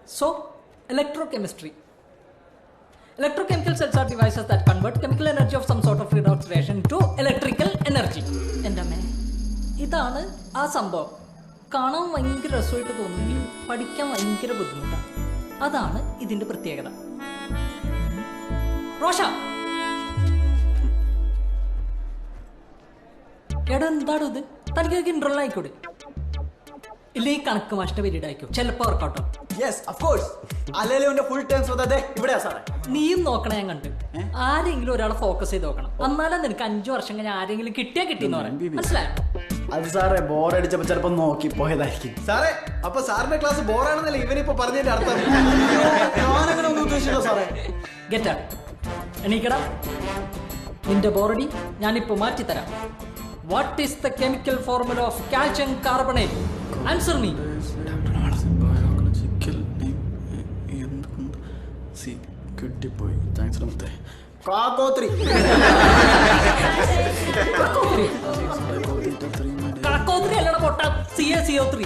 So, electrochemistry. Electrochemical cells are devices that convert chemical energy of some sort of redox reaction to electrical energy. എൻ്റെ അമ്മേ, ഇതാണ് ആ സംഭവം. കാണാൻ ഭയങ്കര രസമായിട്ട് തോന്നുമെങ്കിലും പഠിക്കാൻ ഭയങ്കര ബുദ്ധിമുട്ടാണ്. അതാണ് ഇതിന്റെ പ്രത്യേകത. റോഷ, എടാ എന്താടോ ഇത്? തനിക്ക് ഇൻട്രോൾ ആയിക്കോട്ടെ. ഇല്ല, ഈ കണക്ക് മാഷ്ട പീരീഡ് ആയിക്കോ, ചിലപ്പോ വർക്കൗട്ടോ. നീയും നോക്കണേ, ഞാൻ കണ്ട്. ആരെങ്കിലും ഒരാളെ ഫോക്കസ് ചെയ്ത് നോക്കണം. എന്നാലും നിനക്ക് 5 വർഷം കഴിഞ്ഞ് ആരെങ്കിലും കിട്ടിയാ കിട്ടിയെന്ന് പറയാം. മനസ്സിലായോ? അത് സാറേ, ബോറടിച്ചപ്പോ ചിലപ്പോ നോക്കി പോയതായിരിക്കും സാറേ. അപ്പൊ സാറിന്റെ ക്ലാസ് ബോറാണെന്നല്ലേ ഇവനിപ്പോ പറഞ്ഞതിന്റെ അർത്ഥം? ഞാനങ്ങനെ ഒന്നും ഉദ്ദേശിച്ചില്ല സാറേ. Get out. എണീക്കടാ. നിന്റെ ബോറടി ഞാനിപ്പോ മാറ്റിത്തരാം. What is the chemical formula of calcium carbonate? Answer me. കിട്ടിപ്പോയി. താങ്ക്സ് നമസ്തേ. കാക്കോത്രി. കാക്കോത്രി അല്ലടാ പൊട്ട. CaCO3.